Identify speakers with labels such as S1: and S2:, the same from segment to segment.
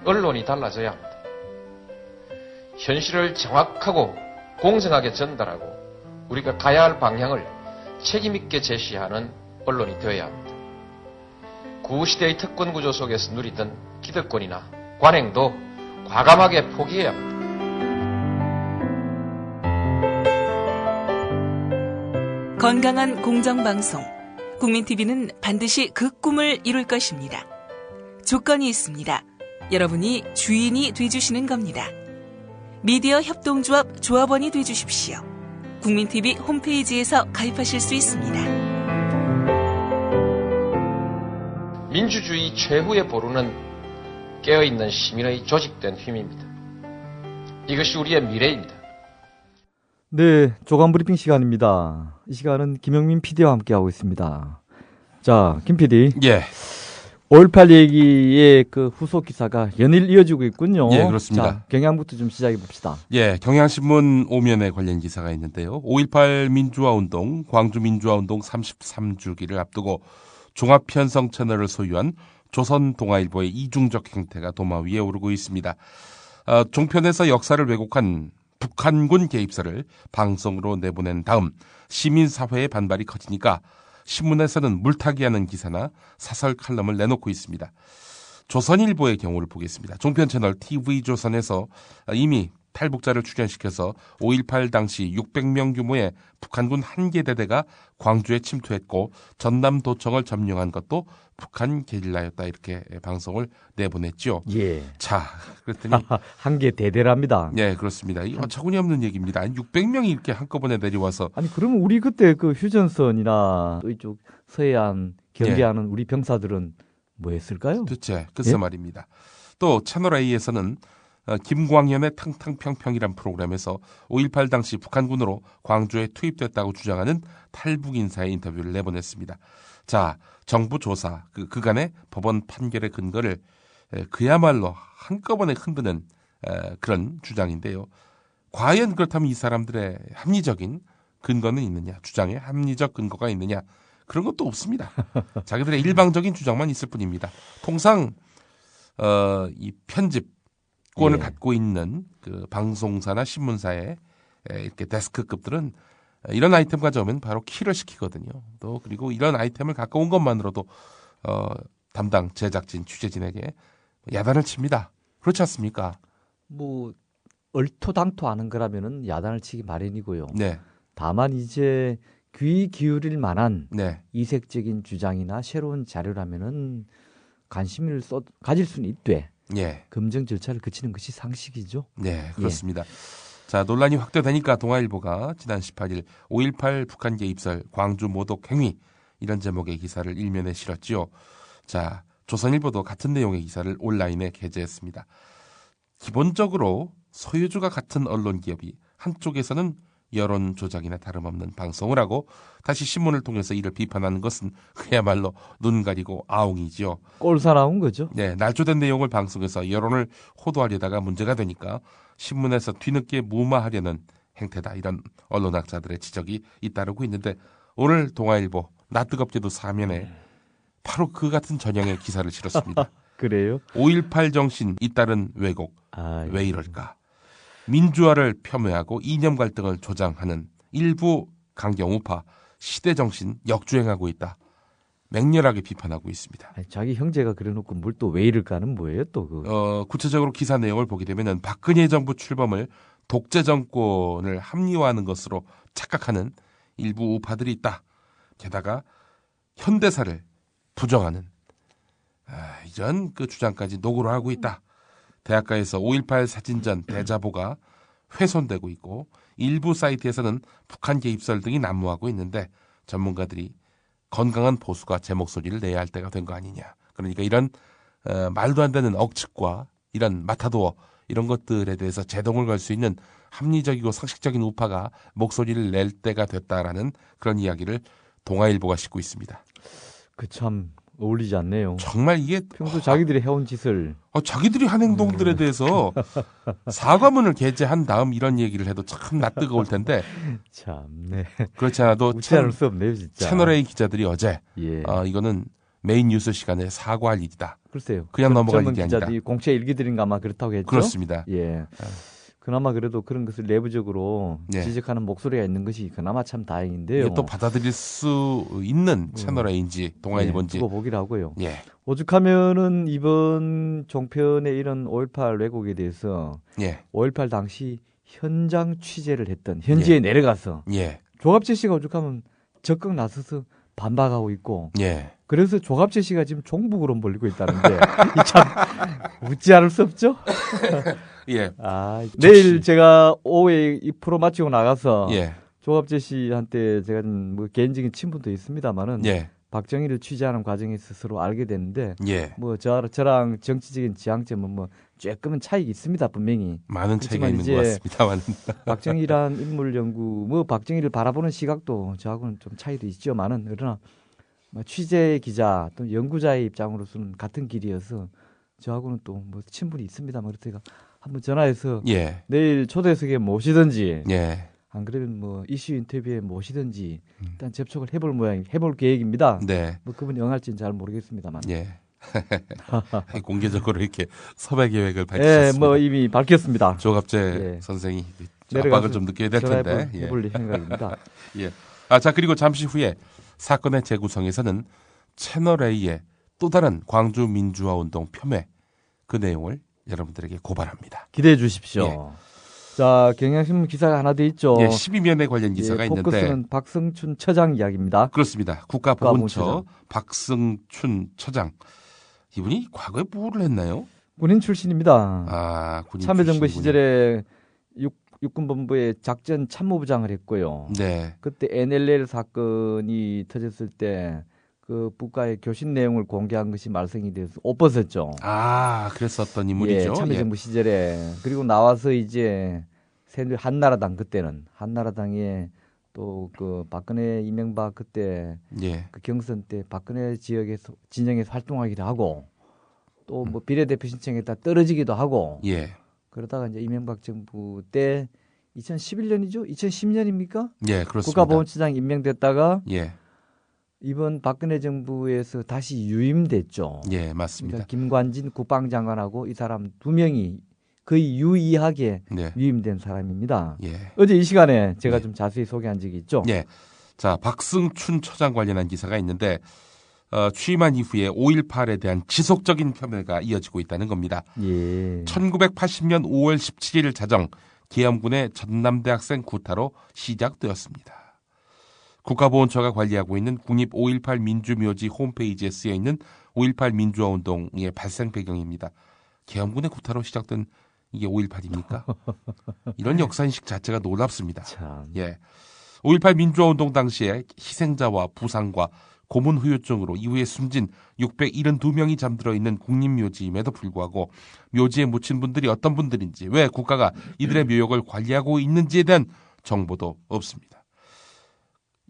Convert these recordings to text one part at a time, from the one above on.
S1: 언론이 달라져야 합니다. 현실을 정확하고 공정하게 전달하고 우리가 가야 할 방향을 책임있게 제시하는 언론이 되어야 합니다. 구시대의 특권구조 속에서 누리던 기득권이나 관행도 과감하게 포기해야 합니다.
S2: 건강한 공정방송, 국민TV는 반드시 그 꿈을 이룰 것입니다. 조건이 있습니다. 여러분이 주인이 돼주시는 겁니다. 미디어 협동조합 조합원이 돼주십시오. 국민TV 홈페이지에서 가입하실 수 있습니다.
S1: 민주주의 최후의 보루는 깨어있는 시민의 조직된 힘입니다. 이것이 우리의 미래입니다.
S3: 네, 조간 브리핑 시간입니다. 이 시간은 김영민 PD와 함께하고 있습니다. 자, 김 PD.
S4: 예.
S3: 5.18 얘기의 그 후속 기사가 연일 이어지고 있군요.
S4: 예, 그렇습니다.
S3: 자, 경향부터 좀 시작해 봅시다.
S4: 예, 경향신문 5면에 관련 기사가 있는데요. 5.18 민주화운동, 광주민주화운동 33주기를 앞두고 종합편성 채널을 소유한 조선동아일보의 이중적 행태가 도마 위에 오르고 있습니다. 종편에서 역사를 왜곡한 북한군 개입설을 방송으로 내보낸 다음 시민사회의 반발이 커지니까 신문에서는 물타기하는 기사나 사설 칼럼을 내놓고 있습니다. 조선일보의 경우를 보겠습니다. 종편 채널 TV조선에서 이미 탈북자를 출연시켜서 5.18 당시 600명 규모의 북한군 한계대대가 광주에 침투했고 전남도청을 점령한 것도 북한 게릴라였다, 이렇게 방송을 내보냈죠.
S3: 예.
S4: 자, 그랬더니
S3: 한계대대랍니다.
S4: 네, 그렇습니다. 이 어처구니 없는 얘기입니다. 600명이 이렇게 한꺼번에 내려와서.
S3: 아니, 그러면 우리 그때 그 휴전선이나 또 이쪽 서해안 경계하는 우리 병사들은 뭐 했을까요?
S4: 도대체 글쎄 말입니다. 또 채널A에서는 김광현의 탕탕평평이란 프로그램에서 5.18 당시 북한군으로 광주에 투입됐다고 주장하는 탈북 인사의 인터뷰를 내보냈습니다. 자, 정부 조사, 그간의 법원 판결의 근거를 그야말로 한꺼번에 흔드는 그런 주장인데요. 과연 그렇다면 이 사람들의 합리적인 근거는 있느냐, 주장에 합리적 근거가 있느냐, 그런 것도 없습니다. 자기들의 일방적인 주장만 있을 뿐입니다. 통상 이 편집권을 갖고 있는 그 방송사나 신문사의 이렇게 데스크급들은 이런 아이템 가져오면 바로 킬을 시키거든요. 또 그리고 이런 아이템을 갖고 온 것만으로도 담당 제작진, 취재진에게 야단을 칩니다. 그렇지 않습니까?
S3: 뭐 얼토당토하는 거라면은 야단을 치기 마련이고요.
S4: 네.
S3: 다만 이제 귀 기울일 만한
S4: 네.
S3: 이색적인 주장이나 새로운 자료라면은 관심을 가질 수는 있되
S4: 예.
S3: 검증 절차를 거치는 것이 상식이죠.
S4: 네, 그렇습니다. 자, 논란이 확대되니까 동아일보가 지난 18일 5.18 북한 개입설 광주 모독 행위, 이런 제목의 기사를 일면에 실었지요. 자, 조선일보도 같은 내용의 기사를 온라인에 게재했습니다. 기본적으로 소유주가 같은 언론 기업이 한쪽에서는 여론 조작이나 다름없는 방송을 하고 다시 신문을 통해서 이를 비판하는 것은 그야말로 눈 가리고 아웅이지요.
S3: 꼴사나운 거죠.
S4: 네, 날조된 내용을 방송해서 여론을 호도하려다가 문제가 되니까 신문에서 뒤늦게 무마하려는 행태다, 이런 언론학자들의 지적이 잇따르고 있는데, 오늘 동아일보 나뜨겁게도 사면에 바로 그 같은 전형의 기사를 실었습니다.
S3: 그래요?
S4: 5.18 정신 잇따른 왜곡, 왜 이럴까? 민주화를 폄훼하고 이념 갈등을 조장하는 일부 강경 우파 시대 정신 역주행하고 있다, 맹렬하게 비판하고 있습니다.
S3: 아니, 자기 형제가 그래놓고 뭘 또 왜 이럴까는 뭐예요, 또
S4: 구체적으로 기사 내용을 보게 되면은 박근혜 정부 출범을 독재 정권을 합리화하는 것으로 착각하는 일부 우파들이 있다. 게다가 현대사를 부정하는 이런 그 주장까지 노고를 하고 있다. 대학가에서 5.18 사진전 대자보가 훼손되고 있고 일부 사이트에서는 북한 개입설 등이 난무하고 있는데 전문가들이 건강한 보수가 제 목소리를 내야 할 때가 된 거 아니냐. 그러니까 이런 말도 안 되는 억측과 이런 마타도어, 이런 것들에 대해서 제동을 걸 수 있는 합리적이고 상식적인 우파가 목소리를 낼 때가 됐다라는 그런 이야기를 동아일보가 싣고 있습니다.
S3: 그 참 어울리지 않네요.
S4: 정말 이게
S3: 평소 자기들이 해온 짓을
S4: 자기들이 한 행동들에 대해서 사과문을 게재한 다음 이런 얘기를 해도 참 낯뜨거울 텐데
S3: 참, 네.
S4: 그렇지 않아도
S3: 웃지 않을 수 없네요, 진짜.
S4: 채널A 기자들이 어제
S3: 예.
S4: 이거는 메인 뉴스 시간에 사과할 일이다.
S3: 글쎄요.
S4: 그냥 넘어갈
S3: 젊은
S4: 일이 아니다.
S3: 기자들이 공채 일기들인가 아마 그렇다고 했죠.
S4: 그렇습니다.
S3: 예. 그나마 그래도 그런 것을 내부적으로
S4: 네.
S3: 지적하는 목소리가 있는 것이 그나마 참 다행인데요.
S4: 이게 또 받아들일 수 있는 채널 A인지 동아일보인지.
S3: 두고 보기라고요.
S4: 예.
S3: 오죽하면은 이번 종편의 이런 5.18 왜곡에 대해서
S4: 예.
S3: 5.18 당시 현장 취재를 했던 현지에 내려가서
S4: 예.
S3: 조갑재 씨가 오죽하면 적극 나서서 반박하고 있고
S4: 예.
S3: 그래서 조갑재 씨가 지금 종북으로 몰리고 있다는데 이 참 웃지 않을 수 없죠?
S4: 예.
S3: 내일 제가 오후에 이 프로 마치고 나가서
S4: 예.
S3: 조갑재 씨한테 제가 좀 뭐 개인적인 친분도 있습니다만은
S4: 예.
S3: 박정희를 취재하는 과정에서 서로 알게 되는데
S4: 예.
S3: 뭐 저랑 정치적인 지향점은 뭐 조금은 차이가 있습니다 분명히.
S4: 많은 차이가
S3: 그렇지만
S4: 있는 것
S3: 이제
S4: 같습니다만.
S3: 박정희란 인물 연구 뭐 박정희를 바라보는 시각도 저하고는 좀 차이도 있지만은 그러나 뭐 취재 기자 또 연구자의 입장으로서는 같은 길이어서 저하고는 또 뭐 친분이 있습니다. 그래서 제가 한번 전화해서
S4: 예.
S3: 내일 초대석에 모시든지
S4: 예.
S3: 안 그러면 뭐 이슈 인터뷰에 모시든지 일단 접촉을 해볼 계획입니다.
S4: 네.
S3: 뭐 그분이 응할지는 잘 모르겠습니다만.
S4: 예. 공개적으로 이렇게 섭외 계획을
S3: 예,
S4: 밝히셨습니다.
S3: 뭐 이미 밝혔습니다.
S4: 조갑재
S3: 예.
S4: 선생이
S3: 내려가서
S4: 압박을 좀 느껴야 될 텐데. 예.
S3: 해볼 생각입니다.
S4: 예. 자, 그리고 잠시 후에 사건의 재구성에서는 채널 A의 또 다른 광주 민주화 운동 폄훼 그 내용을 여러분들에게 고발합니다.
S3: 기대해 주십시오.
S4: 예.
S3: 자, 경향신문 기사가 하나 더 있죠.
S4: 예, 12면에 관련 기사가 있는데
S3: 포커스는 박성춘 처장 이야기입니다.
S4: 그렇습니다. 국가보훈처 박승춘 처장. 이분이 과거에 뭐를 했나요?
S3: 군인 출신입니다.
S4: 군인
S3: 참여정부
S4: 출신이군요.
S3: 시절에 육군본부의 작전 참모부장을 했고요.
S4: 네.
S3: 그때 NLL 사건이 터졌을 때 그 국가의 교신 내용을 공개한 것이 말썽이 돼서 옷 벗었죠.
S4: 그랬었던 인물이죠.
S3: 예, 참여정부 시절에. 그리고 나와서 이제 새누리 한나라당 그때는 한나라당에 또 그 박근혜 이명박 그때
S4: 예.
S3: 그 경선 때 박근혜 지역에서 진영에서 활동하기도 하고 또 뭐 비례대표 신청했다 떨어지기도 하고
S4: 예.
S3: 그러다가 이제 이명박 정부 때 2011년이죠? 2010년입니까?
S4: 예, 그렇습니다.
S3: 국가보훈처장 임명됐다가
S4: 예.
S3: 이번 박근혜 정부에서 다시 유임됐죠.
S4: 예, 맞습니다.
S3: 그러니까 김관진 국방장관하고 이 사람 두 명이 거의 유의하게
S4: 네.
S3: 유임된 사람입니다.
S4: 예.
S3: 어제 이 시간에 제가
S4: 예.
S3: 좀 자세히 소개한 적이 있죠.
S4: 예. 자, 박승춘 처장 관련한 기사가 있는데 취임한 이후에 5.18에 대한 지속적인 폄훼가 이어지고 있다는 겁니다.
S3: 예.
S4: 1980년 5월 17일 자정 계엄군의 전남대학생 구타로 시작되었습니다. 국가보훈처가 관리하고 있는 국립 5.18 민주묘지 홈페이지에 쓰여 있는 5.18 민주화운동의 발생 배경입니다. 계엄군의 구타로 시작된 이게 5.18입니까? 이런 역사인식 자체가 놀랍습니다.
S3: 참.
S4: 예. 5.18 민주화운동 당시에 희생자와 부상과 고문 후유증으로 이후에 숨진 672명이 잠들어 있는 국립묘지임에도 불구하고 묘지에 묻힌 분들이 어떤 분들인지 왜 국가가 이들의 묘역을 관리하고 있는지에 대한 정보도 없습니다.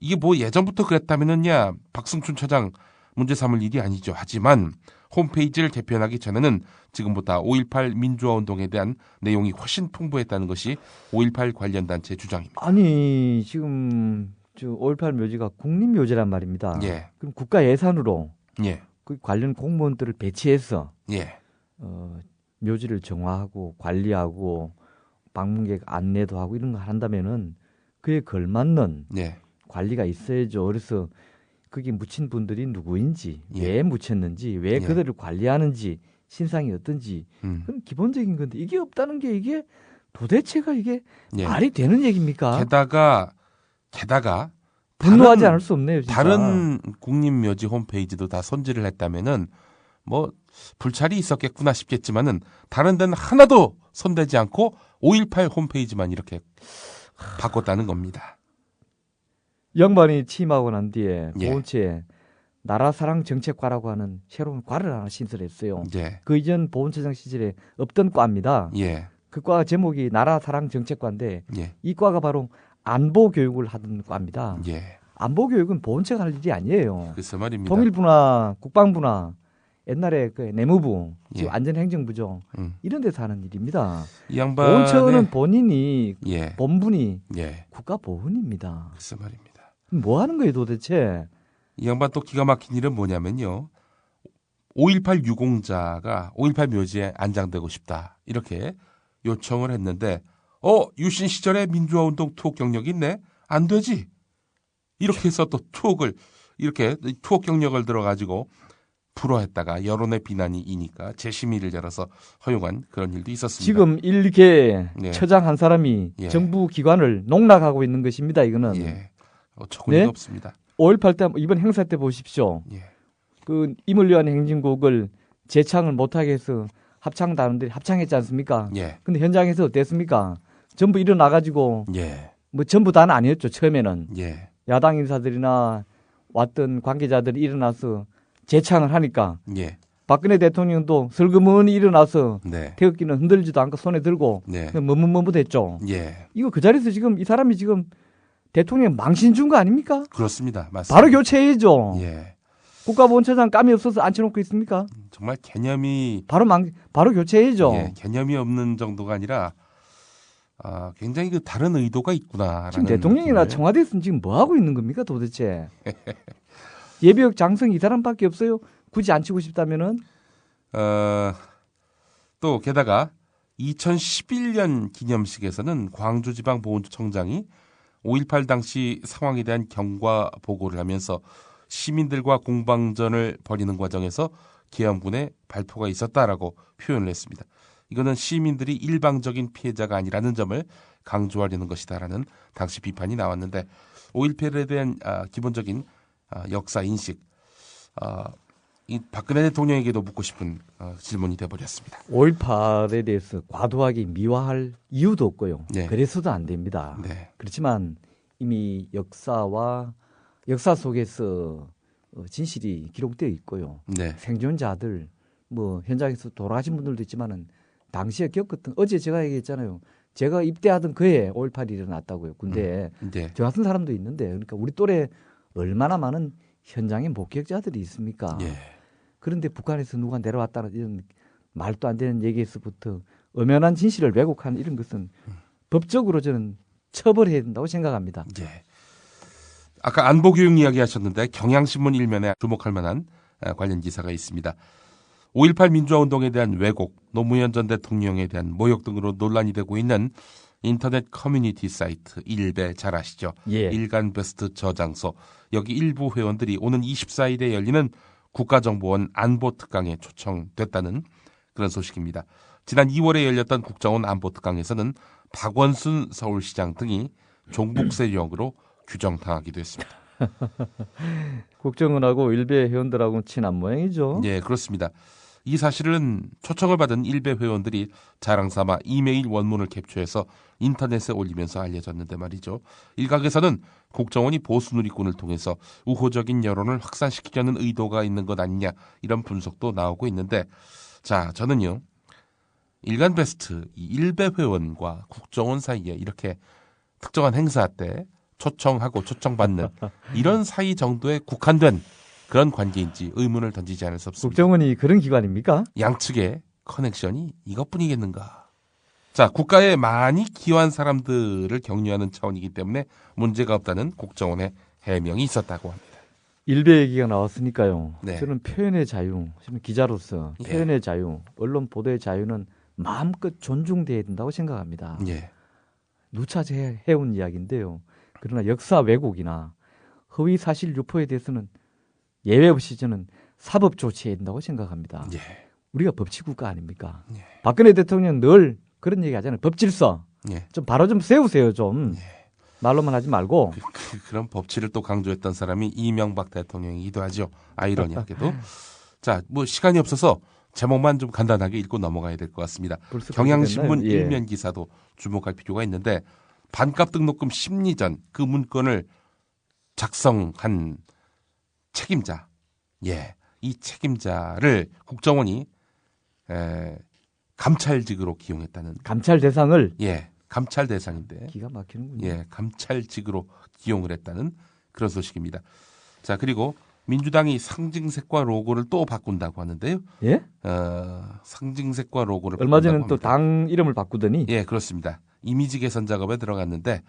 S4: 이게 뭐 예전부터 그랬다면은야 박승춘 처장 문제 삼을 일이 아니죠. 하지만 홈페이지를 개편하기 전에는 지금보다 5.18 민주화운동에 대한 내용이 훨씬 풍부했다는 것이 5.18 관련 단체 주장입니다.
S3: 아니 지금 저 5.18 묘지가 국립묘지란 말입니다.
S4: 예.
S3: 그럼 국가 예산으로
S4: 예.
S3: 그 관련 공무원들을 배치해서
S4: 예.
S3: 묘지를 정화하고 관리하고 방문객 안내도 하고 이런 거 한다면은 그에 걸맞는
S4: 예.
S3: 관리가 있어야죠. 그래서 거기 묻힌 분들이 누구인지,
S4: 예.
S3: 왜 묻혔는지, 왜
S4: 예.
S3: 그들을 관리하는지, 신상이 어떤지 그건 기본적인 건데 이게 없다는 게 이게 도대체가 이게
S4: 예.
S3: 말이 되는 얘기입니까?
S4: 게다가
S3: 분노하지 않을 수 없네요. 진짜.
S4: 다른 국립묘지 홈페이지도 다 손질을 했다면은 뭐 불찰이 있었겠구나 싶겠지만은 다른 데는 하나도 손대지 않고 5.18 홈페이지만 이렇게 바꿨다는 겁니다.
S3: 양반이 취임하고 난 뒤에
S4: 예.
S3: 보훈처에 나라사랑 정책과라고 하는 새로운 과를 하나 신설했어요.
S4: 예.
S3: 그 이전 보훈처장 시절에 없던 과입니다.
S4: 예.
S3: 그 과 제목이 나라사랑 정책과인데
S4: 예.
S3: 이 과가 바로 안보 교육을 하던 과입니다.
S4: 예.
S3: 안보 교육은 보훈처가 할 일이 아니에요.
S4: 글쎄 말입니다.
S3: 통일부나 국방부나 옛날에 그 내무부, 지금
S4: 예.
S3: 안전행정부죠.
S4: 이런
S3: 데서 하는 일입니다.
S4: 이 양반의
S3: 보훈처는 본인이
S4: 예.
S3: 본분이
S4: 예.
S3: 국가보훈입니다.
S4: 글쎄 말입니다.
S3: 뭐 하는 거예요 도대체?
S4: 이 양반 또 기가 막힌 일은 뭐냐면요. 5.18 유공자가 5.18 묘지에 안장되고 싶다. 이렇게 요청을 했는데 유신 시절에 민주화운동 투옥 경력이 있네? 안 되지. 이렇게 해서 또 투옥 경력을 들어가지고 불허했다가 여론의 비난이 이니까 재심의를 열어서 허용한 그런 일도 있었습니다.
S3: 지금 일개
S4: 예.
S3: 처장 한 사람이
S4: 예.
S3: 정부 기관을 농락하고 있는 것입니다. 이거는
S4: 예. 어처구니가
S3: 네?
S4: 없습니다.
S3: 5.18 때 이번 행사 때 보십시오.
S4: 예.
S3: 그 임을 위한 행진곡을 재창을 못하게 해서 합창단원들이 합창했지 않습니까?
S4: 예.
S3: 근데 현장에서 어땠습니까? 전부 일어나가지고
S4: 예.
S3: 뭐 전부 다는 아니었죠. 처음에는
S4: 예.
S3: 야당 인사들이나 왔던 관계자들이 일어나서 재창을 하니까
S4: 예.
S3: 박근혜 대통령도 슬그머니 일어나서
S4: 네.
S3: 태극기는 흔들지도 않고 손에 들고
S4: 네.
S3: 머뭇머뭇했죠.
S4: 예.
S3: 이거 그 자리에서 지금 이 사람이 지금 대통령 망신 준 거 아닙니까?
S4: 그렇습니다. 맞습니다.
S3: 바로 교체해야죠.
S4: 예.
S3: 국가보훈처장 감이 없어서 앉혀놓고 있습니까?
S4: 정말 개념이
S3: 바로 교체해야죠.
S4: 예, 개념이 없는 정도가 아니라 굉장히 그 다른 의도가 있구나라는
S3: 지금 대통령이나
S4: 느낌을.
S3: 청와대에서는 지금 뭐 하고 있는 겁니까 도대체? 예비역 장성 이 사람밖에 없어요. 굳이 앉히고 싶다면은
S4: 또 게다가 2011년 기념식에서는 광주지방보훈청장이 5.18 당시 상황에 대한 경과 보고를 하면서 시민들과 공방전을 벌이는 과정에서 계엄군의 발포가 있었다라고 표현을 했습니다. 이거는 시민들이 일방적인 피해자가 아니라는 점을 강조하려는 것이다라는 당시 비판이 나왔는데 5.18에 대한 기본적인 역사 인식, 이 박근혜 대통령에게도 묻고 싶은 질문이 돼버렸습니다.
S3: 5.18에 대해서 과도하게 미화할 이유도 없고요.
S4: 네.
S3: 그래서도 안 됩니다.
S4: 네,
S3: 그렇지만 이미 역사 속에서 진실이 기록되어 있고요.
S4: 네,
S3: 생존자들 뭐 현장에서 돌아가신 분들도 있지만은 당시에 겪었던 어제 제가 얘기했잖아요. 제가 입대하던 그해 5.18이 일어났다고요. 군대에
S4: 네,
S3: 저 같은 사람도 있는데 그러니까 우리 또래 얼마나 많은 현장에 목격자들이 있습니까?
S4: 예,
S3: 그런데 북한에서 누가 내려왔다는 이런 말도 안 되는 얘기에서부터 엄연한 진실을 왜곡하는 이런 것은 법적으로 저는 처벌해야 된다고 생각합니다.
S4: 예. 아까 안보교육 이야기하셨는데 경향신문 일면에 주목할 만한 관련 기사가 있습니다. 5.18 민주화운동에 대한 왜곡, 노무현 전 대통령에 대한 모욕 등으로 논란이 되고 있는 인터넷 커뮤니티 사이트 일베 잘 아시죠?
S3: 예.
S4: 일간베스트 저장소. 여기 일부 회원들이 오는 24일에 열리는 국가정보원 안보특강에 초청됐다는 그런 소식입니다. 지난 2월에 열렸던 국정원 안보특강에서는 박원순 서울시장 등이 종북 세력으로 규정당하기도 했습니다.
S3: 국정원하고 일베 회원들하고는 친한 모양이죠.
S4: 예, 그렇습니다. 이 사실은 초청을 받은 일베 회원들이 자랑삼아 이메일 원문을 캡처해서 인터넷에 올리면서 알려졌는데 말이죠. 일각에서는 국정원이 보수 누리꾼을 통해서 우호적인 여론을 확산시키려는 의도가 있는 것 아니냐 이런 분석도 나오고 있는데 자, 저는요. 일간베스트 이 일베 회원과 국정원 사이에 이렇게 특정한 행사 때 초청하고 초청받는 이런 사이 정도에 국한된 그런 관계인지 의문을 던지지 않을 수 없습니다.
S3: 국정원이 그런 기관입니까?
S4: 양측의 커넥션이 이것뿐이겠는가. 자, 국가에 많이 기여한 사람들을 격려하는 차원이기 때문에 문제가 없다는 국정원의 해명이 있었다고 합니다.
S3: 일베 얘기가 나왔으니까요.
S4: 네.
S3: 저는 표현의 자유, 저는 기자로서
S4: 예.
S3: 표현의 자유, 언론 보도의 자유는 마음껏 존중돼야 된다고 생각합니다.
S4: 예,
S3: 누차 해온 이야기인데요. 그러나 역사 왜곡이나 허위 사실 유포에 대해서는 예외 없이 저는 사법 조치해야 된다고 생각합니다.
S4: 예,
S3: 우리가 법치국가 아닙니까?
S4: 예.
S3: 박근혜 대통령 늘 그런 얘기 하잖아요. 법질서.
S4: 예.
S3: 좀 바로 좀 세우세요, 좀. 말로만 하지 말고.
S4: 그런 법치를 또 강조했던 사람이 이명박 대통령이기도 하죠. 아이러니하게도. 자, 뭐 시간이 없어서 제목만 좀 간단하게 읽고 넘어가야 될 것 같습니다.
S3: 벌써
S4: 경향신문
S3: 그렇게 됐나요? 예.
S4: 일면 기사도 주목할 필요가 있는데 반값 등록금 심리전 그 문건을 작성한 책임자, 예, 이 책임자를 국정원이 감찰직으로 기용했다는,
S3: 감찰 대상을
S4: 예, 감찰 대상인데,
S3: 기가 막히는군요.
S4: 예, 감찰직으로 기용을 했다는 그런 소식입니다. 자, 그리고 민주당이 상징색과 로고를 또 바꾼다고 하는데요.
S3: 예?
S4: 상징색과 로고를
S3: 얼마 전에는
S4: 바꾼다고
S3: 또
S4: 합니다.
S3: 당 이름을 바꾸더니
S4: 예, 그렇습니다. 이미지 개선 작업에 들어갔는데,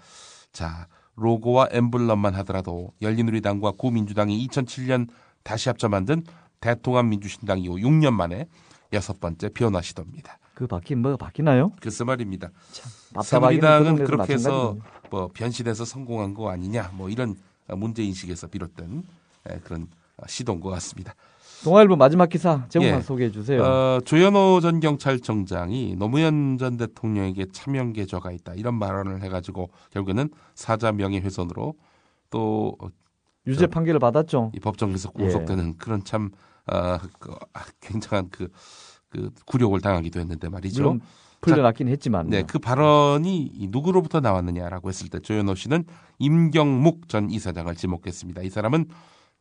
S4: 자, 로고와 엠블럼만 하더라도 열린우리당과 구민주당이 2007년 다시 합쳐 만든 대통합민주신당 이후 6년 만에 6번째 변화 시도입니다.
S3: 그 바뀐 뭐가 바뀌나요?
S4: 글쎄 말입니다.
S3: 답답하기는
S4: 새누리당은
S3: 그런 데서
S4: 그렇게 해서
S3: 마찬가지군요.
S4: 뭐 변신해서 성공한 거 아니냐 뭐 이런 문제 인식에서 비롯된 그런 시도인 것 같습니다.
S3: 동아일보 마지막 기사 제목만
S4: 예.
S3: 소개해 주세요.
S4: 조현오 전 경찰청장이 노무현 전 대통령에게 차명 계좌가 있다 이런 발언을 해가지고 결국에는 사자 명예훼손으로 또
S3: 유죄 판결을 받았죠.
S4: 이 법정에서 구속되는 그런 참 굉장한 그 굴욕을 당하기도 했는데 말이죠.
S3: 물론 풀려났긴 했지만.
S4: 네, 그 발언이 누구로부터 나왔느냐라고 했을 때 조현오 씨는 임경묵 전 이사장을 지목했습니다. 이 사람은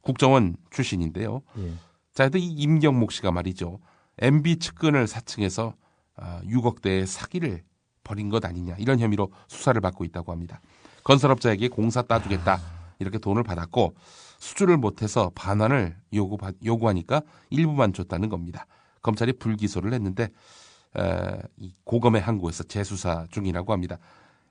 S4: 국정원 출신인데요.
S3: 예.
S4: 자, 이 임경묵 씨가 말이죠. MB 측근을 사칭해서 6억대의 사기를 벌인 것 아니냐 이런 혐의로 수사를 받고 있다고 합니다. 건설업자에게 공사 따주겠다 이렇게 돈을 받았고 수주를 못해서 반환을 요구하니까 일부만 줬다는 겁니다. 검찰이 불기소를 했는데 이 고검의 항구에서 재수사 중이라고 합니다.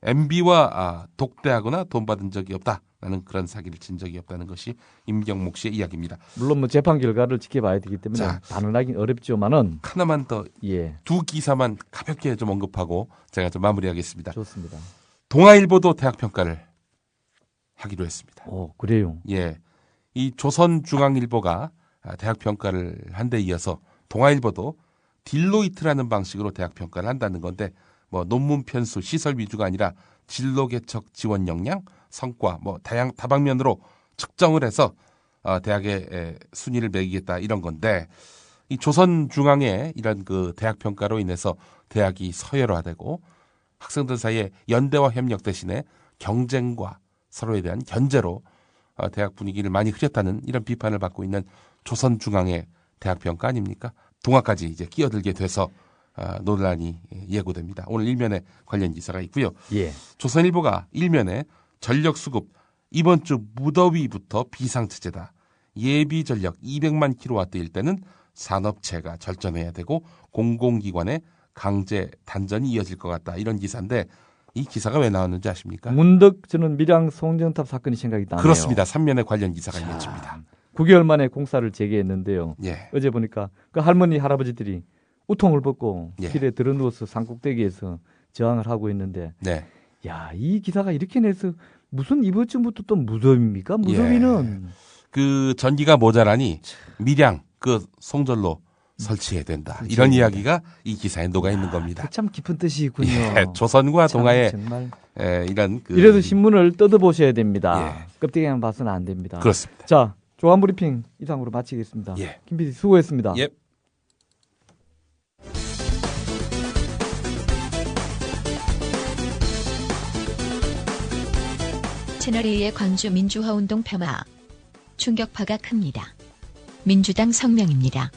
S4: MB와 독대하거나 돈 받은 적이 없다라는 그런 사기를 친 적이 없다는 것이 임경묵 씨의 이야기입니다.
S3: 물론 뭐 재판 결과를 지켜봐야 되기 때문에
S4: 자,
S3: 단언하기 어렵지만은
S4: 하나만 더
S3: 예,
S4: 두 기사만 가볍게 좀 언급하고 제가 좀 마무리하겠습니다.
S3: 좋습니다.
S4: 동아일보도 대학 평가를 하기로 했습니다.
S3: 그래요.
S4: 예, 이 조선중앙일보가 대학 평가를 한 데 이어서 동아일보도 딜로이트라는 방식으로 대학 평가를 한다는 건데 뭐 논문 편수, 시설 위주가 아니라 진로 개척 지원 역량, 성과 뭐 다방면으로 측정을 해서 대학의 순위를 매기겠다 이런 건데 이 조선중앙의 이런 그 대학 평가로 인해서 대학이 서열화되고 학생들 사이에 연대와 협력 대신에 경쟁과 서로에 대한 견제로 대학 분위기를 많이 흐렸다는 이런 비판을 받고 있는 조선중앙의 대학 평가 아닙니까? 동아까지 이제 끼어들게 돼서 논란이 예고됩니다. 오늘 일면에 관련 기사가 있고요.
S3: 예.
S4: 조선일보가 일면에 전력 수급 이번 주 무더위부터 비상체제다. 예비 전력 200만 킬로와트일 때는 산업체가 절전해야 되고 공공기관의 강제 단전이 이어질 것 같다. 이런 기사인데 이 기사가 왜 나왔는지 아십니까?
S3: 문득 저는 밀양 송정탑 사건이 생각이 나네요.
S4: 그렇습니다. 3면에 관련 기사가 이어집니다.
S3: 9개월 만에 공사를 재개했는데요.
S4: 예.
S3: 어제 보니까 그 할머니 할아버지들이 우통을 벗고
S4: 예.
S3: 길에 들어누워서 산꼭대기에서 저항을 하고 있는데
S4: 네.
S3: 야, 이 기사가 이렇게 내서 무슨 이번 주부터 또 무더위입니까? 무더위는
S4: 그 전기가 모자라니 밀양 그 송전로 설치해야 된다. 이런 이야기가 이 기사에 녹아 있는 겁니다.
S3: 참 깊은 뜻이 있군요.
S4: 예, 조선과
S3: 참
S4: 동아의
S3: 정말
S4: 이런
S3: 이래도 신문을 뜯어보셔야 됩니다.
S4: 예.
S3: 껍데기만 봐서는 안 됩니다.
S4: 그렇습니다.
S3: 자, 조간 브리핑 이상으로 마치겠습니다.
S4: 예.
S3: 김 PD 수고했습니다.
S4: 예.
S5: 채널A의 광주 민주화운동 폄하. 충격파가 큽니다. 민주당 성명입니다.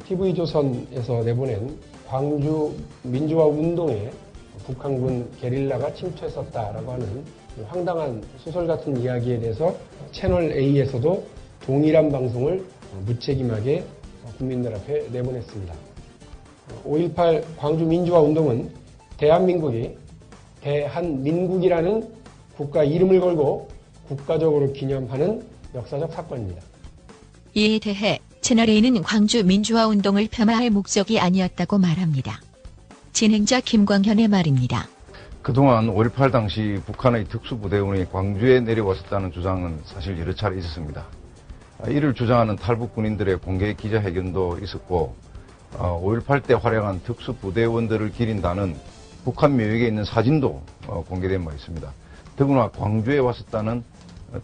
S6: TV조선에서 내보낸 광주 민주화 운동에 북한군 게릴라가 침투했었다라고 하는 황당한 소설 같은 이야기에 대해서 채널A에서도 동일한 방송을 무책임하게 국민들 앞에 내보냈습니다. 5.18 광주 민주화 운동은 대한민국이 대한민국이라는 국가 이름을 걸고 국가적으로 기념하는 역사적 사건입니다.
S5: 이에 대해 채널A는 광주 민주화운동을 폄하할 목적이 아니었다고 말합니다. 진행자 김광현의 말입니다.
S7: 그동안 5.18 당시 북한의 특수부대원이 광주에 내려왔었다는 주장은 사실 여러 차례 있었습니다. 이를 주장하는 탈북 군인들의 공개 기자회견도 있었고 5.18 때 활약한 특수부대원들을 기린다는 북한 묘역에 있는 사진도 공개된 바 있습니다. 더구나 광주에 왔었다는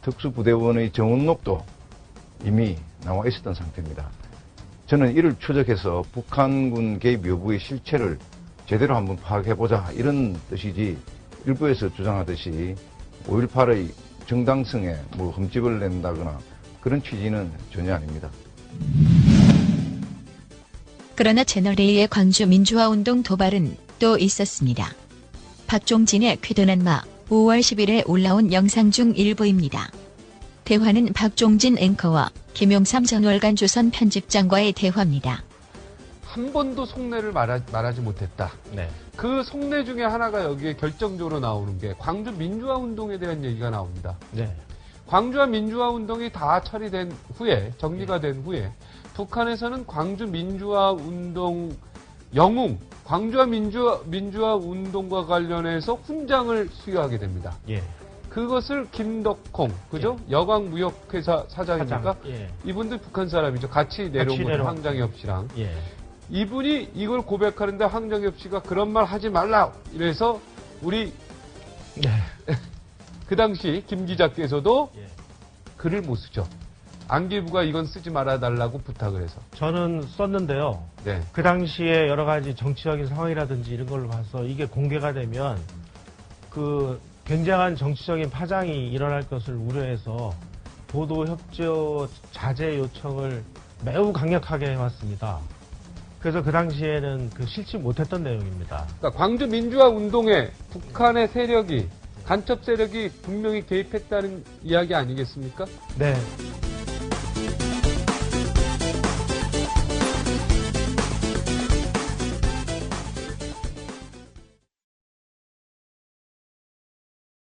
S7: 특수부대원의 정원록도 이미 나와 있었던 상태입니다. 저는 이를 추적해서 북한군 개입 여부의 실체를 제대로 한번 파악해보자 이런 뜻이지 일부에서 주장하듯이 5.18의 정당성에 뭐 흠집을 낸다거나 그런 취지는 전혀 아닙니다.
S5: 그러나 채널A의 광주 민주화운동 도발은 또 있었습니다. 박종진의 쾌변한 마 5월 10일에 올라온 영상 중 일부입니다. 대화는 박종진 앵커와 김용삼 전 월간 조선 편집장과의 대화입니다.
S8: 한 번도 속내를 말하지 못했다.
S9: 네.
S8: 그 속내 중에 하나가 여기에 결정적으로 나오는 게 광주 민주화 운동에 대한 얘기가 나옵니다.
S9: 네.
S8: 광주와 민주화 운동이 다 처리된 후에 정리가 된 후에 북한에서는 광주 민주화 운동 영웅, 광주와 민주화 운동과 관련해서 훈장을 수여하게 됩니다.
S9: 예.
S8: 그것을 김덕홍, 그죠? 여광무역회사 사장입니까?
S9: 예.
S8: 이분도 북한 사람이죠. 같이 내려온 거죠. 황장엽 씨랑.
S9: 예.
S8: 이분이 이걸 고백하는데 황장엽 씨가 그런 말 하지 말라. 이래서 우리
S9: 네.
S8: 그 당시 김 기자께서도
S9: 예.
S8: 글을 못 쓰죠. 안기부가 이건 쓰지 말아달라고 부탁을 해서.
S9: 저는 썼는데요.
S8: 네.
S9: 그 당시에 여러 가지 정치적인 상황이라든지 이런 걸로 봐서 이게 공개가 되면 그 굉장한 정치적인 파장이 일어날 것을 우려해서 보도 협조 자제 요청을 매우 강력하게 해왔습니다. 그래서 그 당시에는 그 싫지 못했던 내용입니다.
S8: 그러니까 광주 민주화 운동에 북한의 세력이 간첩 세력이 분명히 개입했다는 이야기 아니겠습니까?
S9: 네.